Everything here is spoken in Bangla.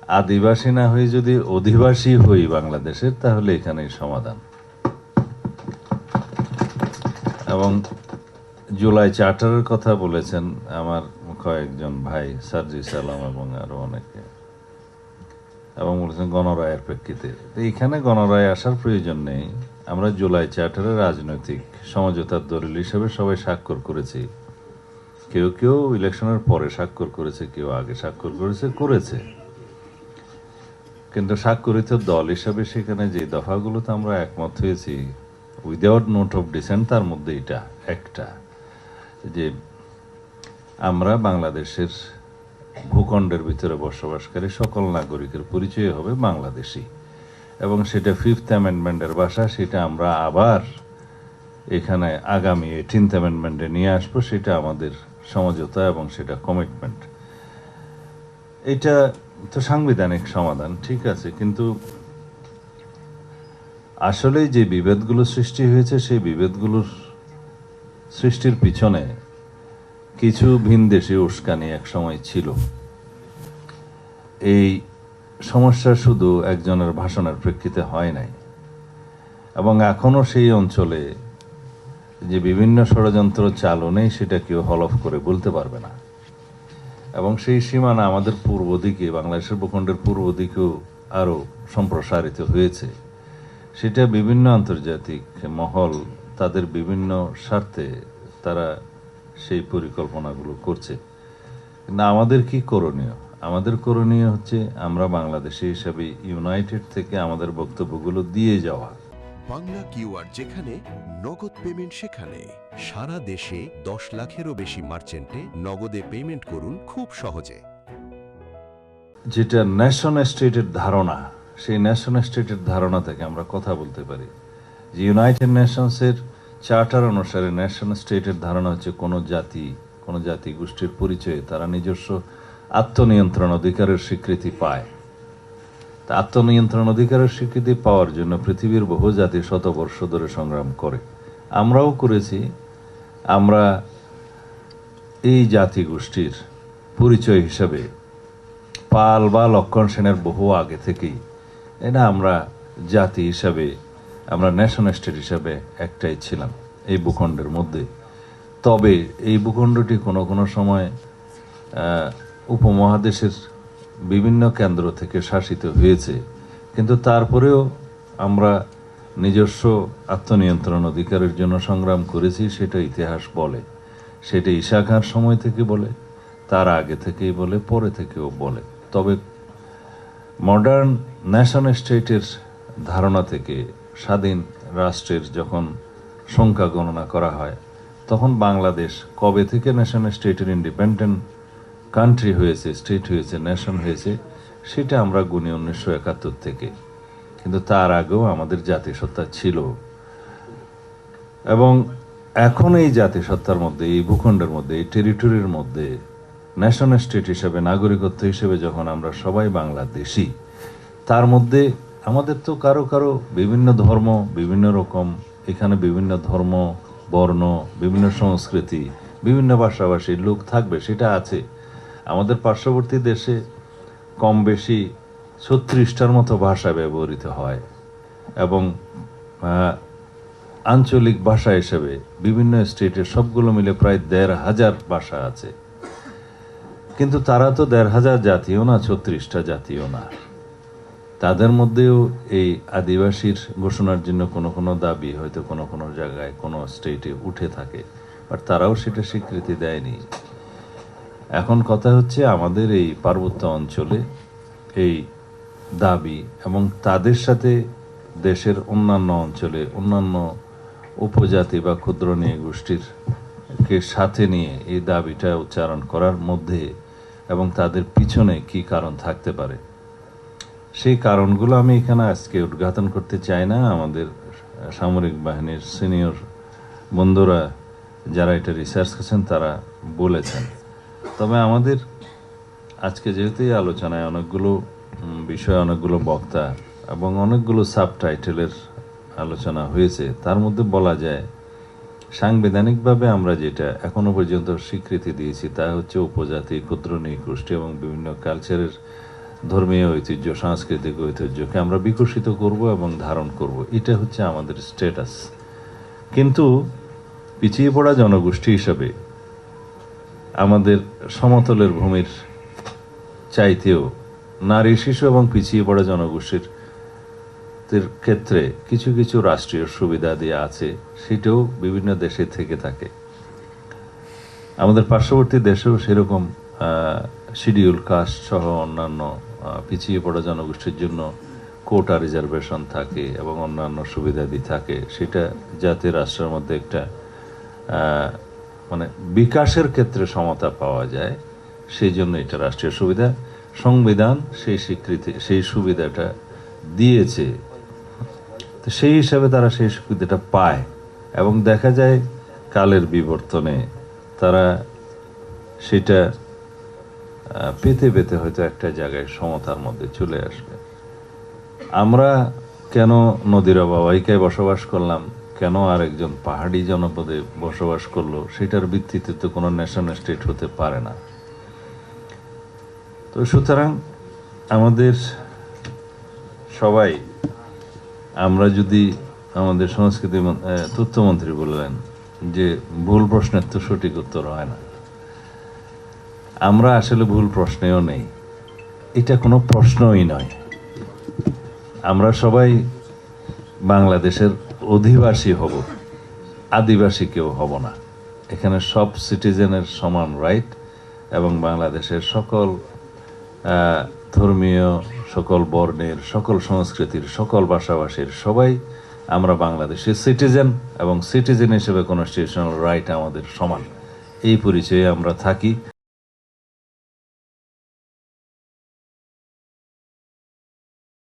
আদিবাসী না হয়ে যদি অধিবাসী হই বাংলাদেশের, তাহলে এখানেই সমাধান। এবং জুলাই চার্টারের কথা বলেছেন আমার কয়েকজন ভাই, সার্জি সালাম এবং আরো অনেকে, এবং বলেছেন গণরায়ের প্রেক্ষিতে। এখানে গণরায় আসার প্রয়োজন নেই। আমরা জুলাই চার্টারের রাজনৈতিক সমঝোতার দলিল হিসেবে সবাই স্বাক্ষর করেছি। কেউ কেউ ইলেকশনের পরে স্বাক্ষর করেছে, কেউ আগে স্বাক্ষর করেছে। কিন্তু স্বাক্ষরিত দল হিসাবে সেখানে যে দফাগুলোতে আমরা একমত হয়েছি উইদাউট নোট অফ ডিসেন্ট, তার মধ্যে এটা একটা, যে আমরা বাংলাদেশের ভূখণ্ডের ভিতরে বসবাসকারী সকল নাগরিকের পরিচয় হবে বাংলাদেশি, এবং সেটা 5th অ্যামেন্ডমেন্টের ভাষা, সেটা আমরা আবার এখানে আগামী 18th অ্যামেন্ডমেন্টে নিয়ে আসবো। সেটা আমাদের সমঝোতা এবং সেটা কমিটমেন্ট। এটা তো সাংবিধানিক সমাধান, ঠিক আছে, কিন্তু আসলে যে বিভেদগুলো সৃষ্টি হয়েছে সেই বিভেদগুলোর সৃষ্টির পিছনে কিছু ভিনদেশি উস্কানি এক সময় ছিল। এই সমস্যা শুধু একজনের ভাষণের প্রেক্ষিতে হয় নাই, এবং এখনো সেই অঞ্চলে যে বিভিন্ন ষড়যন্ত্র চালু নেই সেটা কেউ হলফ করে বলতে পারবে না। এবং সেই সীমানা আমাদের পূর্ব দিকে, বাংলাদেশের ভূখণ্ডের পূর্ব দিকেও আরও সম্প্রসারিত হয়েছে। সেটা বিভিন্ন আন্তর্জাতিক মহল তাদের বিভিন্ন স্বার্থে তারা সেই পরিকল্পনাগুলো করছে। কিন্তু আমাদের কি করণীয়? আমাদের করণীয় হচ্ছে আমরা বাংলাদেশি হিসাবে ইউনাইটেড থেকে আমাদের বক্তব্যগুলো দিয়ে যাওয়া। বাংলা কিউআর, যেখানে নগদ পেমেন্ট সেখানে। সারা দেশে 10 লাখেরও বেশি মার্চেন্টে নগদে পেমেন্ট করুন খুব সহজে। যেটা ন্যাশন স্টেটের ধারণা, সেই ন্যাশন স্টেটের ধারণা থেকে আমরা কথা বলতে পারি যে ইউনাইটেড নেশনসের চার্টার অনুসারে ন্যাশন স্টেটের ধারণা হচ্ছে কোনো জাতি গোষ্ঠীর পরিচয়ে তারা নিজস্ব আত্মনিয়ন্ত্রণ অধিকারের স্বীকৃতি পায়। তা আত্মনিয়ন্ত্রণ অধিকারের স্বীকৃতি পাওয়ার জন্য পৃথিবীর বহু জাতি শতবর্ষ ধরে সংগ্রাম করে, আমরাও করেছি। আমরা এই জাতি গোষ্ঠীর পরিচয় হিসাবে পাল বা লক্ষণ সেনের বহু আগে থেকেই এটা আমরা জাতি হিসাবে, আমরা ন্যাশন স্টেট হিসাবে একটাই ছিলাম এই ভূখণ্ডের মধ্যে। তবে এই ভূখণ্ডটি কোনো কোনো সময় উপমহাদেশের বিভিন্ন কেন্দ্র থেকে শাসিত হয়েছে, কিন্তু তারপরেও আমরা নিজস্ব আত্মনিয়ন্ত্রণ অধিকারের জন্য সংগ্রাম করেছি। সেটা ইতিহাস বলে, সেটা ঈশা খাঁর সময় থেকে বলে, তার আগে থেকেই বলে, পরে থেকেও বলে। তবে মডার্ন ন্যাশন স্টেটের ধারণা থেকে স্বাধীন রাষ্ট্রের যখন সংখ্যা গণনা করা হয়, তখন বাংলাদেশ কবে থেকে ন্যাশন স্টেটের ইন্ডিপেন্ডেন্ট কান্ট্রি হয়েছে, স্টেট হয়েছে, নেশন হয়েছে, সেটা আমরা গুনি 1971 থেকে। কিন্তু তার আগেও আমাদের জাতিসত্তা ছিল, এবং এখন এই জাতিসত্তার মধ্যে, এই ভূখণ্ডের মধ্যে, এই টেরিটরির মধ্যে ন্যাশন স্টেট হিসেবে, নাগরিকত্ব হিসেবে যখন আমরা সবাই বাংলাদেশি, তার মধ্যে আমাদের তো কারো কারো বিভিন্ন ধর্ম, বিভিন্ন রকম, এখানে বিভিন্ন ধর্ম, বর্ণ, বিভিন্ন সংস্কৃতি, বিভিন্ন ভাষাভাষীর লোক থাকবে, সেটা আছে। আমাদের পার্শ্ববর্তী দেশে কম বেশি 36টার মতো ভাষা ব্যবহৃত হয়, এবং আঞ্চলিক ভাষা হিসেবে বিভিন্ন স্টেটের সবগুলো মিলে প্রায় 1,500 ভাষা আছে। কিন্তু তারা তো 1,500 জাতীয় না, 36টা জাতীয় না। তাদের মধ্যেও এই আদিবাসীর ঘোষণার জন্য কোনো কোনো দাবি হয়তো কোনো কোনো জায়গায় কোনো স্টেটে উঠে থাকে, বাট তারাও সেটা স্বীকৃতি দেয়নি। এখন কথা হচ্ছে আমাদের এই পার্বত্য অঞ্চলে এই দাবি, এবং তাদের সাথে দেশের অন্যান্য অঞ্চলে অন্যান্য উপজাতি বা ক্ষুদ্র নিয়ে গোষ্ঠীর কে সাথে নিয়ে এই দাবিটা উচ্চারণ করার মধ্যে, এবং তাদের পিছনে কি কারণ থাকতে পারে, সেই কারণগুলো আমি এখানে আজকে উদ্ঘাটন করতে চাই না। আমাদের সামরিক বাহিনীর সিনিয়র বন্ধুরা যারা এটা রিসার্চ করেছেন তারা বলেছেন। তবে আমাদের আজকে যেহেতু এই আলোচনায় অনেকগুলো বিষয়, অনেকগুলো বক্তা এবং অনেকগুলো সাবটাইটেলের আলোচনা হয়েছে, তার মধ্যে বলা যায় সাংবিধানিকভাবে আমরা যেটা এখনো পর্যন্ত স্বীকৃতি দিয়েছি তা হচ্ছে উপজাতি, ক্ষুদ্র নৃগোষ্ঠী এবং বিভিন্ন কালচারের ধর্মীয় ঐতিহ্য, সাংস্কৃতিক ঐতিহ্যকে আমরা বিকশিত করব এবং ধারণ করব, এটা হচ্ছে আমাদের স্ট্যাটাস। কিন্তু পিছিয়ে পড়া জনগোষ্ঠী হিসাবে আমাদের সমতলের ভূমির চাইতেও নারী, শিশু এবং পিছিয়ে পড়া জনগোষ্ঠীর ক্ষেত্রে কিছু কিছু রাষ্ট্রীয় সুবিধা দেওয়া আছে, সেটাও বিভিন্ন দেশে থেকে থাকে। আমাদের পার্শ্ববর্তী দেশেও সেরকম শিডিউল কাস্ট সহ অন্যান্য পিছিয়ে পড়া জনগোষ্ঠীর জন্য কোটা রিজার্ভেশন থাকে এবং অন্যান্য সুবিধাদি থাকে। সেটা যাতে রাষ্ট্রের মধ্যে একটা মানে বিকাশের ক্ষেত্রে সমতা পাওয়া যায়, সেই জন্য এটা রাষ্ট্রীয় সুবিধা। সংবিধান সেই স্বীকৃতি, সেই সুবিধাটা দিয়েছে, তো সেই হিসাবে তারা সেই সুবিধাটা পায় এবং দেখা যায় কালের বিবর্তনে তারা সেটা পেতে পেতে হয়তো একটা জায়গায় সমতার মধ্যে চলে আসবে। আমরা কেন নদীর অববাহিকায় বসবাস করলাম, কেন আর একজন পাহাড়ি জনপদে বসবাস করলো, সেটার ভিত্তিতে তো কোনো নেশন স্টেট হতে পারে না। তো সুতরাং আমাদের সবাই, আমরা যদি, আমাদের সংস্কৃতি তথ্যমন্ত্রী বললেন যে ভুল প্রশ্নের তো সঠিক উত্তর হয় না, আমরা আসলে ভুল প্রশ্নেও নেই, এটা কোনো প্রশ্নই নয়। আমরা সবাই বাংলাদেশের অধিবাসী হব, আদিবাসী কেউ হব না। এখানে সব সিটিজেনের সমান রাইট এবং বাংলাদেশের সকল ধর্মীয়, সকল বর্ণের, সকল সংস্কৃতির, সকল ভাষাভাষীর সবাই আমরা বাংলাদেশের সিটিজেন এবং সিটিজেন হিসেবে কনস্টিটিউশনাল রাইট আমাদের সমান। এই পরিচয়ে আমরা থাকি।